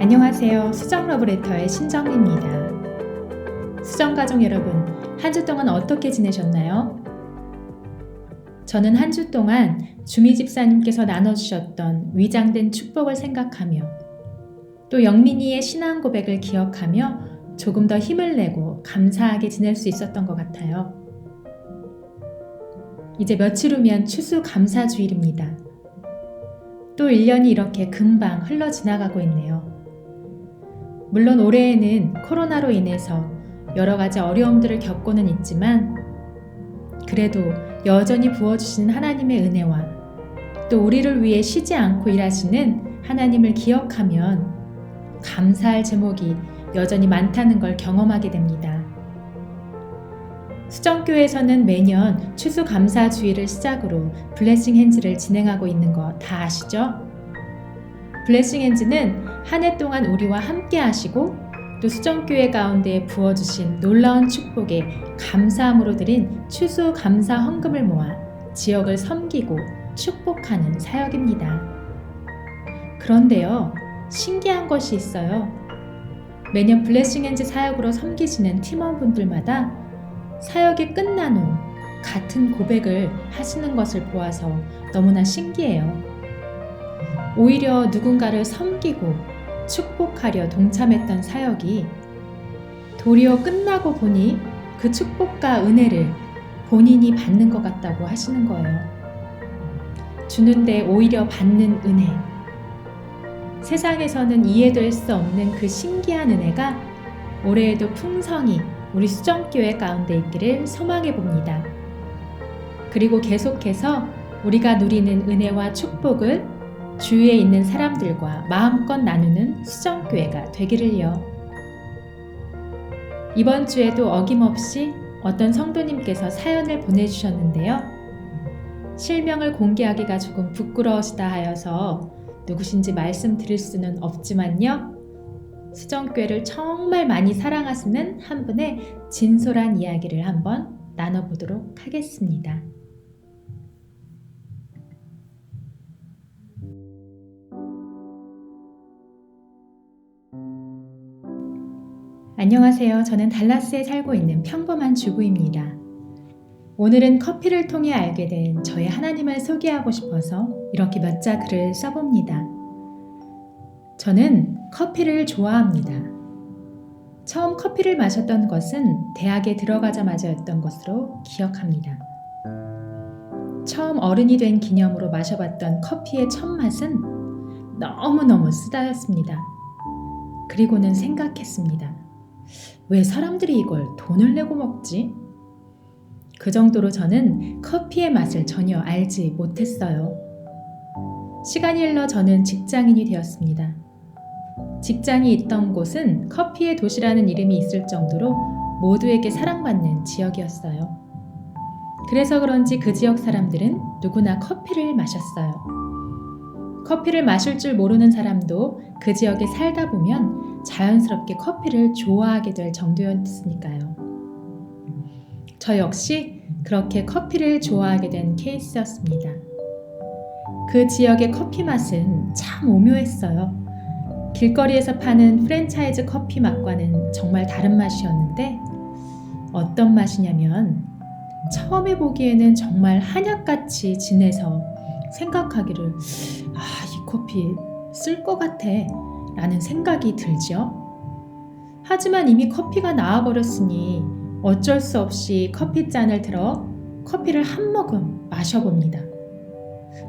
안녕하세요. 수정 러브레터의 신정미입니다. 수정 가족 여러분, 한 주 동안 어떻게 지내셨나요? 저는 한 주 동안 주미 집사님께서 나눠주셨던 위장된 축복을 생각하며 또 영민이의 신앙 고백을 기억하며 조금 더 힘을 내고 감사하게 지낼 수 있었던 것 같아요. 이제 며칠 후면 추수감사주일입니다. 또 1년이 이렇게 금방 흘러 지나가고 있네요. 물론 올해에는 코로나로 인해서 여러 가지 어려움들을 겪고는 있지만 그래도 여전히 부어주시는 하나님의 은혜와 또 우리를 위해 쉬지 않고 일하시는 하나님을 기억하면 감사할 제목이 여전히 많다는 걸 경험하게 됩니다. 수정교회에서는 매년 추수감사주일을 시작으로 블레싱 핸즈를 진행하고 있는 거 다 아시죠? 블레싱 핸즈는 한 해 동안 우리와 함께 하시고 또 수정교회 가운데 부어주신 놀라운 축복에 감사함으로 드린 추수감사 헌금을 모아 지역을 섬기고 축복하는 사역입니다. 그런데요, 신기한 것이 있어요. 매년 블레싱 핸즈 사역으로 섬기시는 팀원분들마다 사역이 끝난 후 같은 고백을 하시는 것을 보아서 너무나 신기해요. 오히려 누군가를 섬기고 축복하려 동참했던 사역이 도리어 끝나고 보니 그 축복과 은혜를 본인이 받는 것 같다고 하시는 거예요. 주는데 오히려 받는 은혜. 세상에서는 이해될 수 없는 그 신기한 은혜가 올해에도 풍성히 우리 수정교회 가운데 있기를 소망해 봅니다. 그리고 계속해서 우리가 누리는 은혜와 축복을 주위에 있는 사람들과 마음껏 나누는 수정교회가 되기를요. 이번 주에도 어김없이 어떤 성도님께서 사연을 보내주셨는데요. 실명을 공개하기가 조금 부끄러우시다 하여서 누구신지 말씀드릴 수는 없지만요. 수정교회를 정말 많이 사랑하시는 한 분의 진솔한 이야기를 한번 나눠보도록 하겠습니다. 안녕하세요. 저는 달라스에 살고 있는 평범한 주부입니다. 오늘은 커피를 통해 알게 된 저의 하나님을 소개하고 싶어서 이렇게 몇 자 글을 써봅니다. 저는 커피를 좋아합니다. 처음 커피를 마셨던 것은 대학에 들어가자마자였던 것으로 기억합니다. 처음 어른이 된 기념으로 마셔봤던 커피의 첫 맛은 너무너무 쓰다였습니다. 그리고는 생각했습니다. 왜 사람들이 이걸 돈을 내고 먹지? 그 정도로 저는 커피의 맛을 전혀 알지 못했어요. 시간이 흘러 저는 직장인이 되었습니다. 직장이 있던 곳은 커피의 도시라는 이름이 있을 정도로 모두에게 사랑받는 지역이었어요. 그래서 그런지 그 지역 사람들은 누구나 커피를 마셨어요. 커피를 마실 줄 모르는 사람도 그 지역에 살다 보면 자연스럽게 커피를 좋아하게 될 정도였으니까요. 저 역시 그렇게 커피를 좋아하게 된 케이스였습니다. 그 지역의 커피 맛은 참 오묘했어요. 길거리에서 파는 프랜차이즈 커피 맛과는 정말 다른 맛이었는데 어떤 맛이냐면 처음에 보기에는 정말 한약같이 진해서 생각하기를 이 커피 쓸 것 같아 라는 생각이 들죠. 하지만 이미 커피가 나와버렸으니 어쩔 수 없이 커피잔을 들어 커피를 한 모금 마셔봅니다.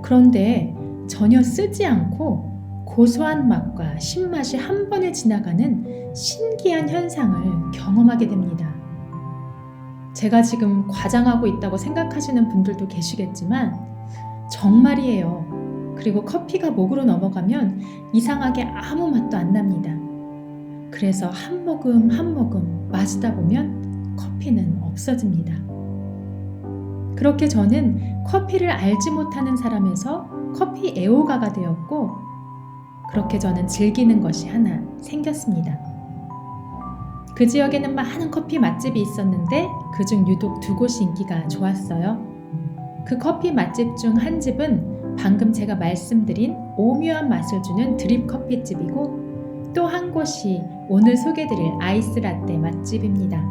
그런데 전혀 쓰지 않고 고소한 맛과 신맛이 한 번에 지나가는 신기한 현상을 경험하게 됩니다. 제가 지금 과장하고 있다고 생각하시는 분들도 계시겠지만 정말이에요. 그리고 커피가 목으로 넘어가면 이상하게 아무 맛도 안 납니다. 그래서 한 모금 한 모금 마시다 보면 커피는 없어집니다. 그렇게 저는 커피를 알지 못하는 사람에서 커피 애호가가 되었고 그렇게 저는 즐기는 것이 하나 생겼습니다. 그 지역에는 많은 커피 맛집이 있었는데 그중 유독 두 곳이 인기가 좋았어요. 그 커피 맛집 중 한 집은 방금 제가 말씀드린 오묘한 맛을 주는 드립 커피집이고 또 한 곳이 오늘 소개드릴 아이스라떼 맛집입니다.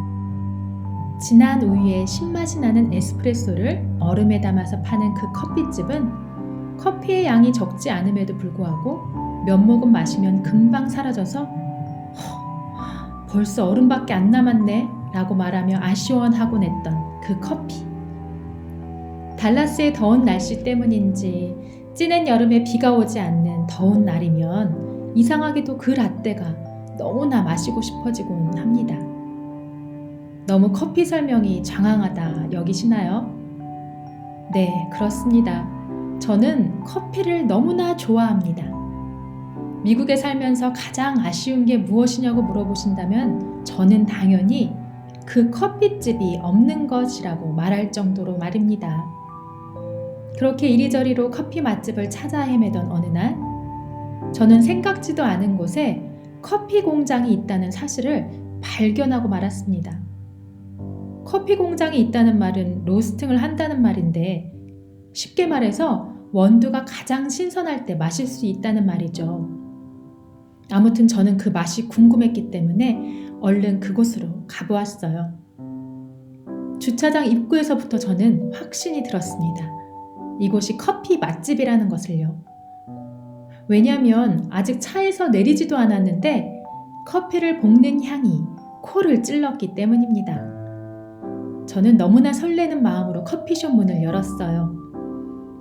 진한 우유에 신맛이 나는 에스프레소를 얼음에 담아서 파는 그 커피집은 커피의 양이 적지 않음에도 불구하고 몇 모금 마시면 금방 사라져서 벌써 얼음밖에 안 남았네 라고 말하며 아시원하곤 했던 그 커피. 달라스의 더운 날씨 때문인지 찌는 여름에 비가 오지 않는 더운 날이면 이상하게도 그 라떼가 너무나 마시고 싶어지곤 합니다. 너무 커피 설명이 장황하다 여기시나요? 네, 그렇습니다. 저는 커피를 너무나 좋아합니다. 미국에 살면서 가장 아쉬운 게 무엇이냐고 물어보신다면 저는 당연히 그 커피집이 없는 것이라고 말할 정도로 말입니다. 그렇게 이리저리로 커피 맛집을 찾아 헤매던 어느 날, 저는 생각지도 않은 곳에 커피 공장이 있다는 사실을 발견하고 말았습니다. 커피 공장이 있다는 말은 로스팅을 한다는 말인데 쉽게 말해서 원두가 가장 신선할 때 마실 수 있다는 말이죠. 아무튼 저는 그 맛이 궁금했기 때문에 얼른 그곳으로 가보았어요. 주차장 입구에서부터 저는 확신이 들었습니다. 이곳이 커피 맛집이라는 것을요. 왜냐하면 아직 차에서 내리지도 않았는데 커피를 볶는 향이 코를 찔렀기 때문입니다. 저는 너무나 설레는 마음으로 커피숍 문을 열었어요.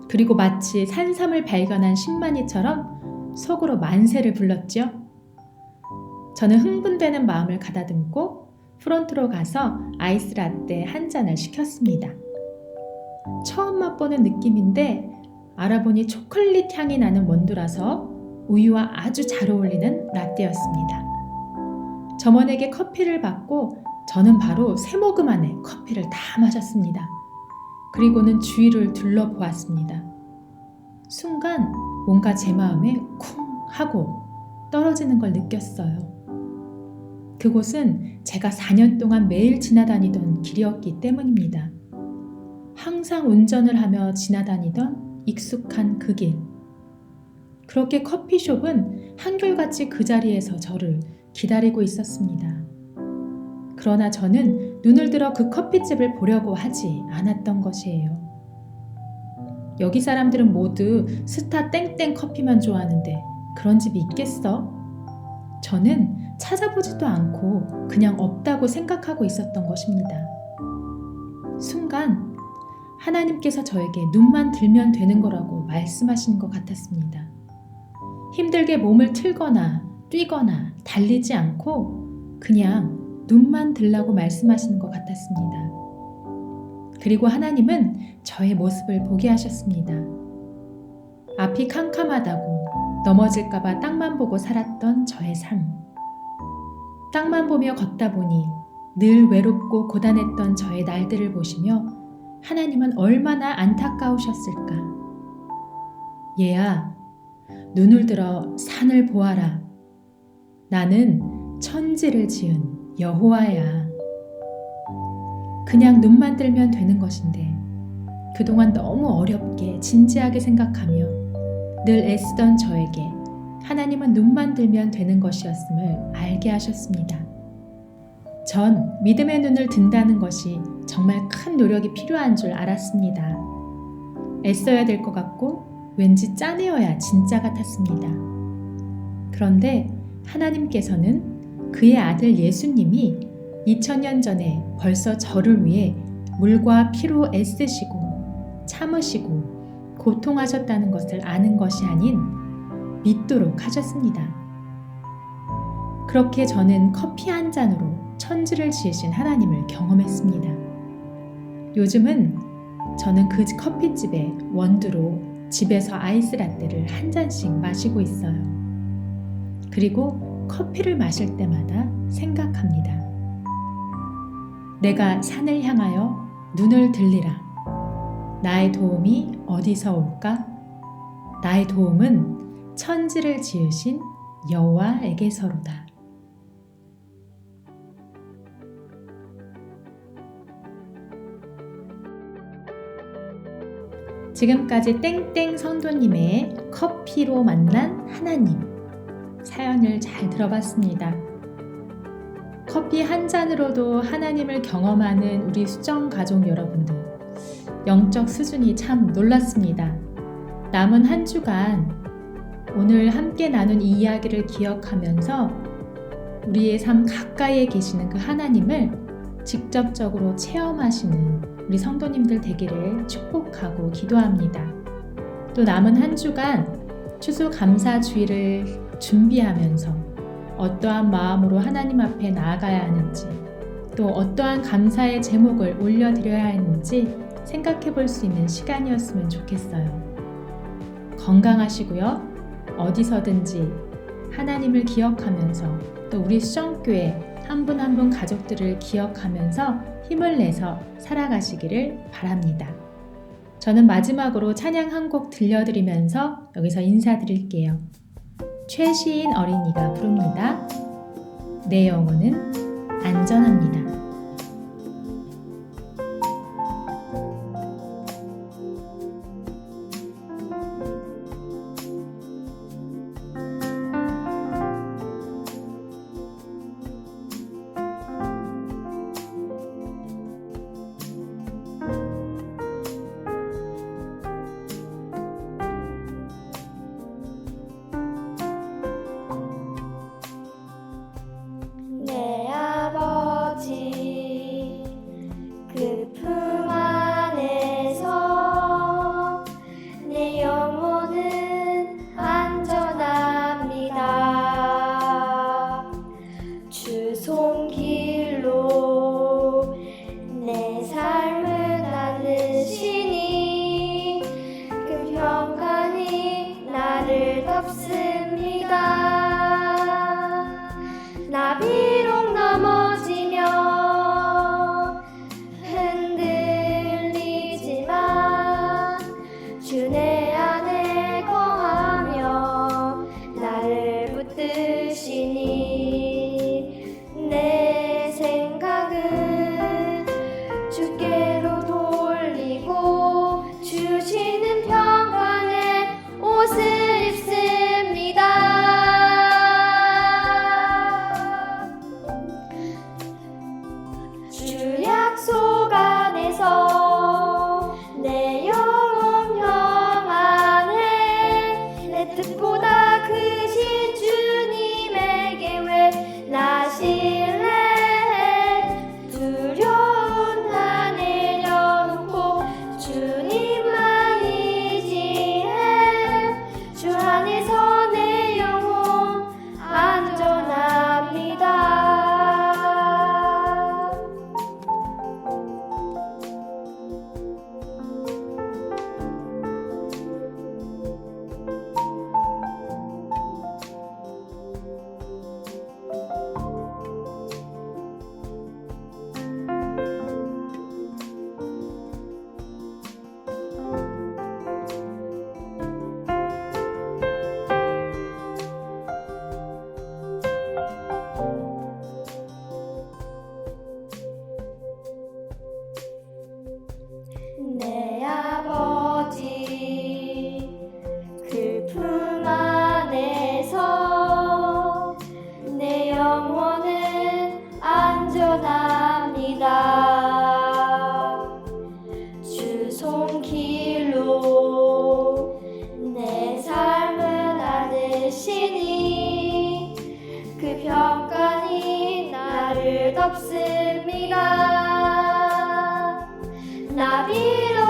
그리고 마치 산삼을 발견한 신만이처럼 속으로 만세를 불렀죠. 저는 흥분되는 마음을 가다듬고 프론트로 가서 아이스라떼 한 잔을 시켰습니다. 처음 맛보는 느낌인데 알아보니 초콜릿 향이 나는 원두라서 우유와 아주 잘 어울리는 라떼였습니다. 점원에게 커피를 받고 저는 바로 3모금 안에 커피를 다 마셨습니다. 그리고는 주위를 둘러보았습니다. 순간 뭔가 제 마음에 쿵 하고 떨어지는 걸 느꼈어요. 그곳은 제가 4년 동안 매일 지나다니던 길이었기 때문입니다. 항상 운전을 하며 지나다니던 익숙한 그 길. 그렇게 커피숍은 한결같이 그 자리에서 저를 기다리고 있었습니다. 그러나 저는 눈을 들어 그 커피집을 보려고 하지 않았던 것이에요. 여기 사람들은 모두 스타 땡땡 커피만 좋아하는데 그런 집이 있겠어? 저는 찾아보지도 않고 그냥 없다고 생각하고 있었던 것입니다. 순간 하나님께서 저에게 눈만 들면 되는 거라고 말씀하시는 것 같았습니다. 힘들게 몸을 틀거나 뛰거나 달리지 않고 그냥 눈만 들라고 말씀하시는 것 같았습니다. 그리고 하나님은 저의 모습을 보게 하셨습니다. 앞이 캄캄하다고 넘어질까봐 땅만 보고 살았던 저의 삶. 땅만 보며 걷다 보니 늘 외롭고 고단했던 저의 날들을 보시며 하나님은 얼마나 안타까우셨을까. 얘야, 눈을 들어 산을 보아라. 나는 천지를 지은 여호와야. 그냥 눈만 들면 되는 것인데 그동안 너무 어렵게 진지하게 생각하며 늘 애쓰던 저에게 하나님은 눈만 들면 되는 것이었음을 알게 하셨습니다. 전 믿음의 눈을 든다는 것이 정말 큰 노력이 필요한 줄 알았습니다. 애써야 될 것 같고 왠지 짜내어야 진짜 같았습니다. 그런데 하나님께서는 그의 아들 예수님이 2000년 전에 벌써 저를 위해 물과 피로 애쓰시고 참으시고 고통하셨다는 것을 아는 것이 아닌 믿도록 하셨습니다. 그렇게 저는 커피 한 잔으로 천지를 지으신 하나님을 경험했습니다. 요즘은 저는 그 커피집의 원두로 집에서 아이스라떼를 한 잔씩 마시고 있어요. 그리고 커피를 마실 때마다 생각합니다. 내가 산을 향하여 눈을 들리라. 나의 도움이 어디서 올까? 나의 도움은 천지를 지으신 여호와에게서로다. 지금까지 땡땡 성도님의 커피로 만난 하나님 사연을 잘 들어봤습니다. 커피 한 잔으로도 하나님을 경험하는 우리 수정 가족 여러분들, 영적 수준이 참 놀랐습니다. 남은 한 주간 오늘 함께 나눈 이 이야기를 기억하면서 우리의 삶 가까이에 계시는 그 하나님을 직접적으로 체험하시는 우리 성도님들 되기를 축복하고 기도합니다. 또 남은 한 주간 추수감사주일을 준비하면서 어떠한 마음으로 하나님 앞에 나아가야 하는지, 또 어떠한 감사의 제목을 올려드려야 하는지 생각해 볼 수 있는 시간이었으면 좋겠어요. 건강하시고요. 어디서든지 하나님을 기억하면서 또 우리 수정교회 한 분 한 분 가족들을 기억하면서 힘을 내서 살아가시기를 바랍니다. 저는 마지막으로 찬양 한 곡 들려드리면서 여기서 인사드릴게요. 최시인 어린이가 부릅니다. 내 영혼은 안전합니다. 내 아버지 그 품 안에서 내 영혼은 안전합니다. 주 손길로 내 삶을 나누시니 그 평강이 나를 덮습니다. 나 비록 넘어지며 흔들리지만 주 내 안에 거하며 나를 붙드시니 내 생각은 주께로 돌리고 주시는 평강의 옷을 입습니다. 주 약속 안에서 내 영혼 평안해. 내 뜻보다 크신 주님에게 왜 나 신뢰해. 두려운 나 내려놓고 주님만 의지해. 주 안에서 내 영혼 안전합니다. 내 아버지 그 품 안에서 내 영혼은 안전합니다. 주 손길로 내 삶을 안으시니 그 평강이 나를 덮습니다. 나 비록